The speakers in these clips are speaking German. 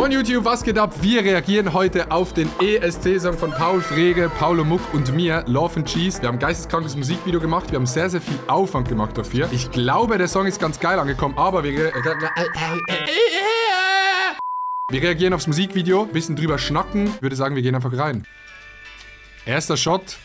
Moin YouTube, was geht ab? Wir reagieren heute auf den ESC-Song von Paul Frege, Paulo Muck und mir, Love and Cheese. Wir haben ein geisteskrankes Musikvideo gemacht, wir haben sehr, sehr viel Aufwand gemacht dafür. Ich glaube, der Song ist ganz geil angekommen, aber wir reagieren aufs Musikvideo, bisschen drüber schnacken. Ich würde sagen, wir gehen einfach rein. Erster Shot.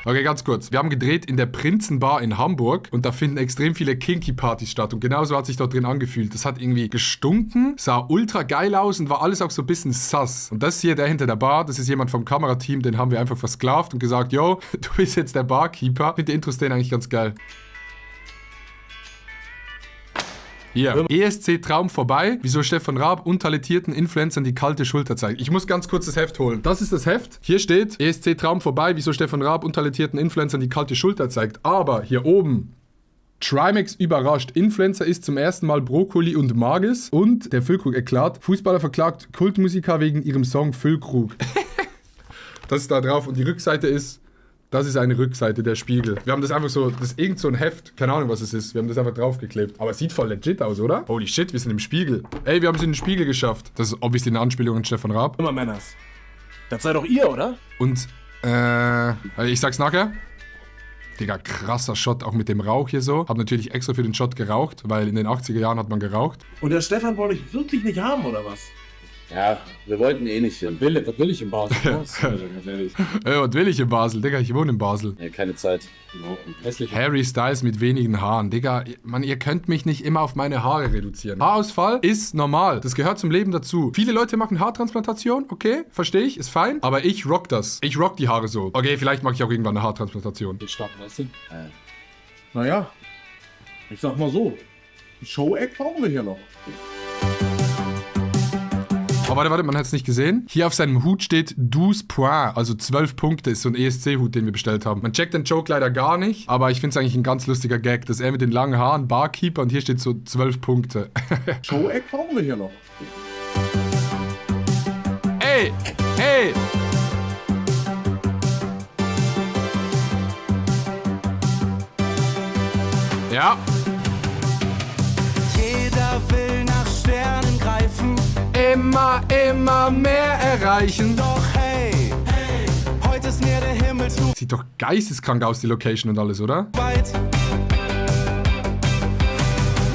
Okay, ganz kurz. Wir haben gedreht in der Prinzenbar in Hamburg und da finden extrem viele Kinky-Partys statt und genauso hat sich dort drin angefühlt. Das hat irgendwie gestunken, sah ultra geil aus und war alles auch so ein bisschen sass. Und das hier, der hinter der Bar, das ist jemand vom Kamerateam, den haben wir einfach versklavt und gesagt, yo, du bist jetzt der Barkeeper. Ich finde die Intro-Szene eigentlich ganz geil. Hier, ESC-Traum vorbei, wieso Stefan Raab untalentierten Influencern die kalte Schulter zeigt. Ich muss ganz kurz das Heft holen. Das ist das Heft. Hier steht, ESC-Traum vorbei, wieso Stefan Raab untalentierten Influencern die kalte Schulter zeigt. Aber hier oben, Trimax überrascht. Influencer isst zum ersten Mal Brokkoli und Magis. Und der Füllkrug erklärt, Fußballer verklagt Kultmusiker wegen ihrem Song Füllkrug. Das ist da drauf und die Rückseite ist... Das ist eine Rückseite, der Spiegel. Wir haben das einfach so, das ist irgend so ein Heft, keine Ahnung was es ist. Wir haben das einfach draufgeklebt. Aber es sieht voll legit aus, oder? Holy shit, wir sind im Spiegel. Ey, wir haben es in den Spiegel geschafft. Das ist obviously eine Anspielung an Stefan Raab. Immer Männers. Das seid doch ihr, oder? Und, ich sag's nachher. Digga, krasser Shot, auch mit dem Rauch hier so. Hab natürlich extra für den Shot geraucht, weil in den 80er Jahren hat man geraucht. Und der Stefan wollte ich wirklich nicht haben, oder was? Ja, wir wollten eh nicht hin. Was will ich in Basel? Was will ich in Basel? Digga, ich wohne in Basel. Ja, keine Zeit. Hässlich. Harry Styles mit wenigen Haaren. Digga, Mann, ihr könnt mich nicht immer auf meine Haare reduzieren. Haarausfall ist normal. Das gehört zum Leben dazu. Viele Leute machen Haartransplantation, okay, verstehe ich, ist fein. Aber ich rock das. Ich rock die Haare so. Okay, vielleicht mache ich auch irgendwann eine Haartransplantation. Die starten, weißt du? Naja, ich sag mal so. Show-Act brauchen wir hier noch. Oh, warte, man hat es nicht gesehen. Hier auf seinem Hut steht 12 points, also 12 Punkte ist so ein ESC-Hut, den wir bestellt haben. Man checkt den Joke leider gar nicht, aber ich finde es eigentlich ein ganz lustiger Gag, dass er mit den langen Haaren Barkeeper und hier steht so 12 Punkte. Show-Act brauchen wir hier noch. Ey! Ey! Ja. Jeder will nach Sternen greifen. Immer mehr erreichen. Doch hey, heute ist mir der Himmel zu Sieht doch geisteskrank aus, die Location und alles, oder? weit.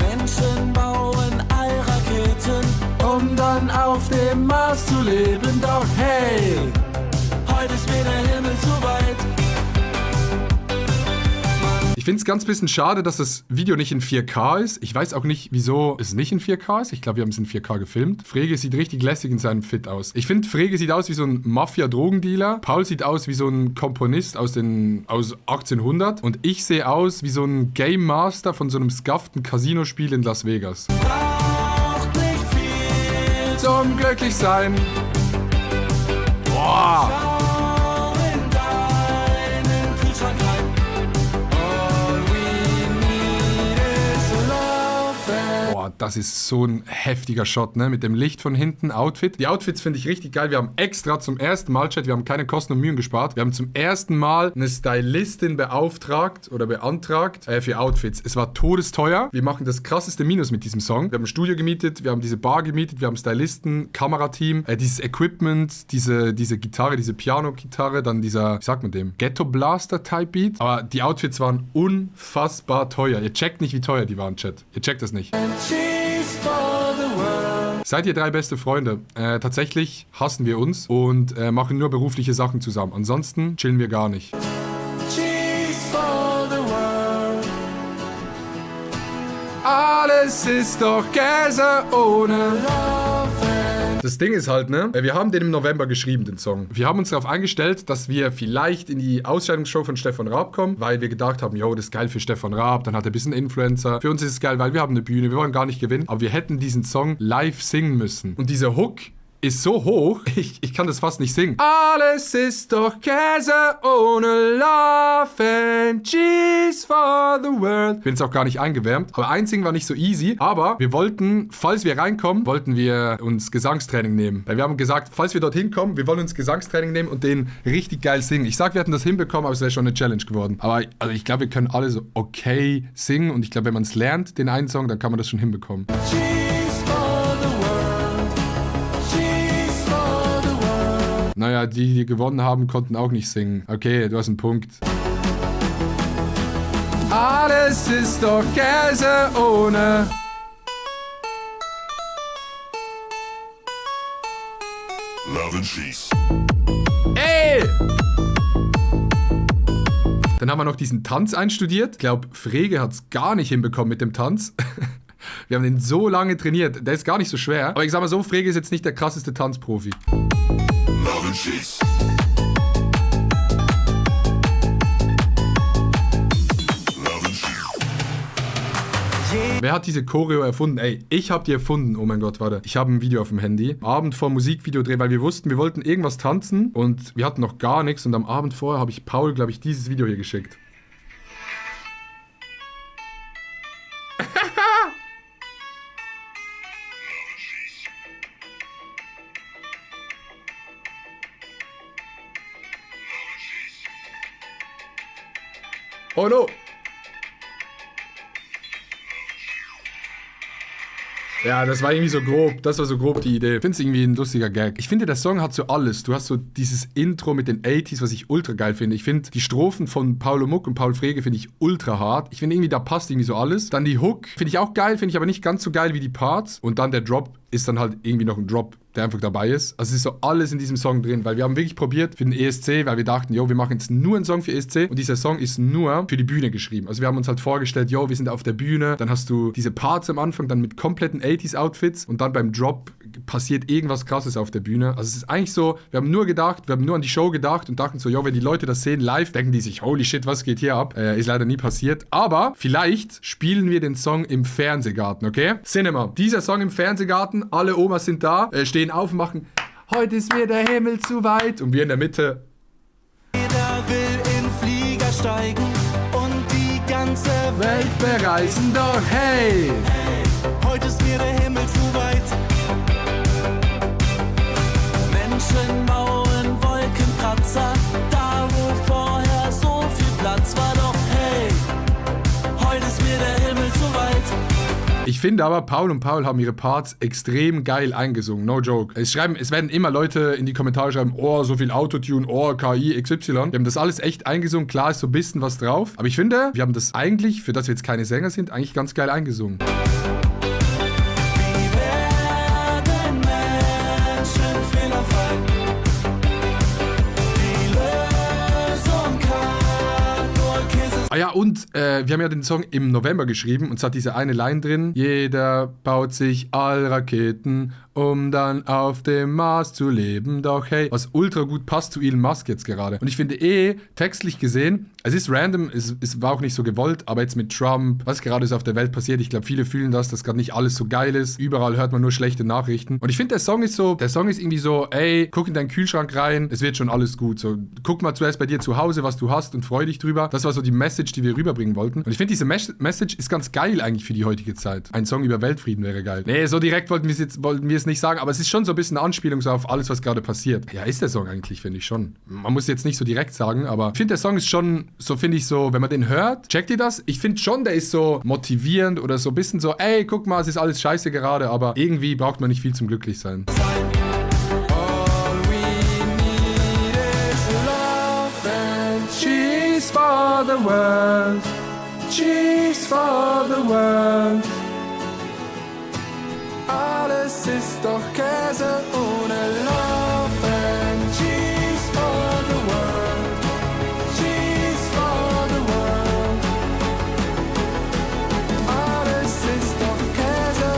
Menschen bauen Allraketen, Um dann auf dem Mars zu leben, doch hey! heute ist mir der Himmel zu weit. Ich finde es ganz bisschen schade, dass das Video nicht in 4K ist. Ich weiß auch nicht, wieso es nicht in 4K ist. Ich glaube, wir haben es in 4K gefilmt. Frege sieht richtig lässig in seinem Fit aus. Ich finde, Frege sieht aus wie so ein Mafia-Drogendealer. Paul sieht aus wie so ein Komponist aus 1800. Und ich sehe aus wie so ein Game Master von so einem scufften Casino-Spiel in Las Vegas. Braucht nicht viel. Zum Glücklichsein. Boah! Schau in deinen Kühlschrank rein. All we need is love. Boah, das ist so ein heftiger Shot, ne? Mit dem Licht von hinten, Outfit. Die Outfits finde ich richtig geil. Wir haben extra zum ersten Mal, Chat, wir haben keine Kosten und Mühen gespart. Wir haben zum ersten Mal eine Stylistin beauftragt oder beantragt für Outfits. Es war todesteuer. Wir machen das krasseste Minus mit diesem Song. Wir haben ein Studio gemietet, wir haben diese Bar gemietet, wir haben Stylisten, Kamerateam, dieses Equipment, diese Gitarre, diese Piano-Gitarre, dann dieser, wie sagt man dem, Ghetto-Blaster-Type-Beat. Aber die Outfits waren unfassbar teuer. Ihr checkt nicht, wie teuer die waren, Chat. Ihr checkt das nicht. Cheese for the world. Seid ihr 3 beste Freunde? Tatsächlich hassen wir uns und machen nur berufliche Sachen zusammen. Ansonsten chillen wir gar nicht. Cheese for the world. Alles ist doch Käse ohne... Love. Das Ding ist halt, ne? Wir haben den im November geschrieben, den Song. Wir haben uns darauf eingestellt, dass wir vielleicht in die Ausscheidungsshow von Stefan Raab kommen, weil wir gedacht haben, yo, das ist geil für Stefan Raab, dann hat er ein bisschen Influencer. Für uns ist es geil, weil wir haben eine Bühne, wir wollen gar nicht gewinnen. Aber wir hätten diesen Song live singen müssen. Und dieser Hook ist so hoch, ich kann das fast nicht singen. Alles ist doch Käse ohne Love and Cheese for the world. Bin jetzt auch gar nicht eingewärmt, aber einsingen war nicht so easy. Aber wir wollten, falls wir reinkommen, wollten wir uns Gesangstraining nehmen. Weil wir haben gesagt, falls wir dorthin kommen, wir wollen uns Gesangstraining nehmen und den richtig geil singen. Ich sag, wir hätten das hinbekommen, aber es wäre schon eine Challenge geworden. Aber also ich glaube, wir können alle so okay singen und ich glaube, wenn man es lernt, den einen Song, dann kann man das schon hinbekommen. Cheese for the world. Naja, die gewonnen haben, konnten auch nicht singen. Okay, du hast einen Punkt. Alles ist doch Käse ohne... Love and Cheese. Ey! Dann haben wir noch diesen Tanz einstudiert. Ich glaube, Frege hat es gar nicht hinbekommen mit dem Tanz. Wir haben den so lange trainiert. Der ist gar nicht so schwer. Aber ich sag mal so, Frege ist jetzt nicht der krasseste Tanzprofi. Love and Cheese. Love and Cheese. Wer hat diese Choreo erfunden? Ey, ich habe die erfunden. Oh mein Gott, warte. Ich habe ein Video auf dem Handy. Abend vor Musikvideo drehen, weil wir wussten, wir wollten irgendwas tanzen und wir hatten noch gar nichts. Und am Abend vorher habe ich Paul, glaube ich, dieses Video hier geschickt. Oh no! Ja, das war irgendwie so grob. Das war so grob die Idee. Ich finde es irgendwie ein lustiger Gag. Ich finde, der Song hat so alles. Du hast so dieses Intro mit den 80s, was ich ultra geil finde. Ich finde die Strophen von Paulo Muck und Paul Frege finde ich ultra hart. Ich finde irgendwie, da passt irgendwie so alles. Dann die Hook finde ich auch geil, finde ich aber nicht ganz so geil wie die Parts. Und dann der Drop ist dann halt irgendwie noch ein Drop, der einfach dabei ist. Also es ist so alles in diesem Song drin, weil wir haben wirklich probiert für den ESC, weil wir dachten, jo, wir machen jetzt nur einen Song für ESC und dieser Song ist nur für die Bühne geschrieben. Also wir haben uns halt vorgestellt, jo, wir sind auf der Bühne, dann hast du diese Parts am Anfang, dann mit kompletten 80s-Outfits und dann beim Drop passiert irgendwas Krasses auf der Bühne. Also es ist eigentlich so, wir haben nur an die Show gedacht und dachten so, jo, wenn die Leute das sehen live, denken die sich, holy shit, was geht hier ab? Ist leider nie passiert. Aber vielleicht spielen wir den Song im Fernsehgarten, okay? Cinema. Dieser Song im Fernsehgarten, alle Omas sind da, stehen auf und machen, heute ist mir der Himmel zu weit. Und wir in der Mitte. Jeder will in Flieger steigen und die ganze Welt bereisen, doch hey! Heute ist mir der Himmel zu weit. Menschen bauen Wolkenkratzer, da wo vorher so viel Platz war, doch hey, heute ist mir der Himmel zu weit. Ich finde aber, Paul und Paul haben ihre Parts extrem geil eingesungen. No joke. Es werden immer Leute in die Kommentare schreiben, oh, so viel Autotune, oh, KI, XY. Wir haben das alles echt eingesungen. Klar ist so ein bisschen was drauf. Aber ich finde, wir haben das eigentlich, für das wir jetzt keine Sänger sind, eigentlich ganz geil eingesungen. Ah ja, und wir haben ja den Song im November geschrieben und es hat diese eine Line drin. Jeder baut sich all Raketen, um dann auf dem Mars zu leben. Doch hey, was ultra gut passt zu Elon Musk jetzt gerade. Und ich finde textlich gesehen, es ist random, es war auch nicht so gewollt, aber jetzt mit Trump, was gerade so auf der Welt passiert, ich glaube, viele fühlen das, dass gerade nicht alles so geil ist. Überall hört man nur schlechte Nachrichten. Und ich finde, der Song ist irgendwie so, ey, guck in deinen Kühlschrank rein, es wird schon alles gut. So, guck mal zuerst bei dir zu Hause, was du hast und freu dich drüber. Das war so die Message, die wir rüberbringen wollten. Und ich finde, diese Message ist ganz geil eigentlich für die heutige Zeit. Ein Song über Weltfrieden wäre geil. Nee, so direkt wollten wir es nicht sagen, aber es ist schon so ein bisschen eine Anspielung so auf alles, was gerade passiert. Ja, ist der Song eigentlich, finde ich schon. Man muss jetzt nicht so direkt sagen, aber ich finde, der Song ist schon, so finde ich so, wenn man den hört, checkt ihr das? Ich finde schon, der ist so motivierend oder so ein bisschen so, ey, guck mal, es ist alles scheiße gerade, aber irgendwie braucht man nicht viel zum Glücklichsein. Cheese for the world, cheese for the world. Alles ist doch Käse ohne Love and cheese for the world, cheese for the world. Alles ist doch Käse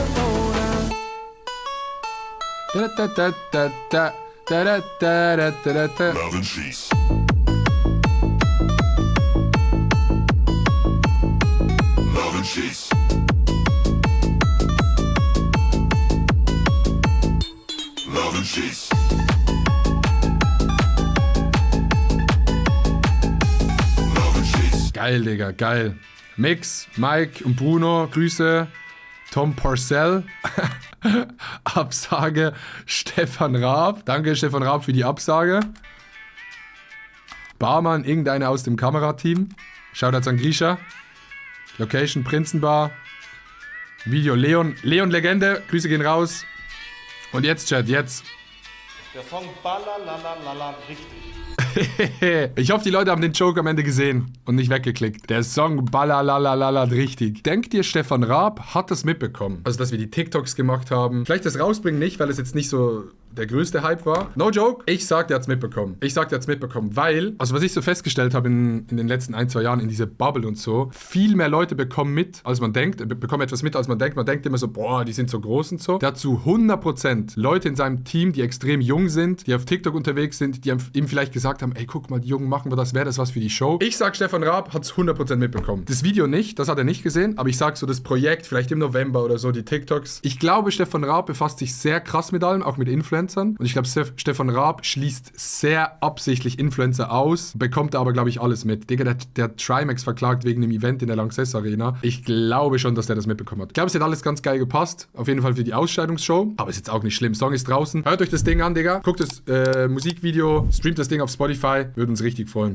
ohne. Da da da da da da da da da. Love and Cheese. Love and Cheese. Love and Cheese. Love and Cheese. Geil, Digga, geil. Mix, Mike und Bruno, Grüße. Tom Porcel. Absage Stefan Raab. Danke, Stefan Raab, für die Absage. Barmann, irgendeiner aus dem Kamerateam. Shoutouts an Grisha. Location Prinzenbar. Video Leon. Leon Legende. Grüße gehen raus. Und jetzt, Chat, jetzt. Der Song Ballalalala richtig. Ich hoffe, die Leute haben den Joke am Ende gesehen und nicht weggeklickt. Der Song Ballalalala richtig. Denkt ihr, Stefan Raab hat das mitbekommen? Also, dass wir die TikToks gemacht haben. Vielleicht das rausbringen nicht, weil es jetzt nicht so der größte Hype war. No joke, ich sag, der hat's mitbekommen. Weil, also was ich so festgestellt habe in den letzten 1-2 Jahren in dieser Bubble und so, viel mehr Leute bekommen mit, als man denkt, bekommen etwas mit, als man denkt. Man denkt immer so, boah, die sind so groß und so. Der hat zu 100% Leute in seinem Team, die extrem jung sind, die auf TikTok unterwegs sind, die ihm vielleicht gesagt haben, ey, guck mal, die Jungen machen wir das, wäre das was für die Show. Ich sag, Stefan Raab hat's 100% mitbekommen. Das Video nicht, das hat er nicht gesehen, aber ich sag so, das Projekt, vielleicht im November oder so, die TikToks. Ich glaube, Stefan Raab befasst sich sehr krass mit allem, auch mit Influencern. Und ich glaube, Stefan Raab schließt sehr absichtlich Influencer aus, bekommt aber, glaube ich, alles mit. Digga, der Trimax verklagt wegen dem Event in der Lanxess Arena. Ich glaube schon, dass der das mitbekommen hat. Ich glaube, es hat alles ganz geil gepasst. Auf jeden Fall für die Ausscheidungsshow. Aber ist jetzt auch nicht schlimm. Song ist draußen. Hört euch das Ding an, Digga. Guckt das Musikvideo, streamt das Ding auf Spotify. Würde uns richtig freuen.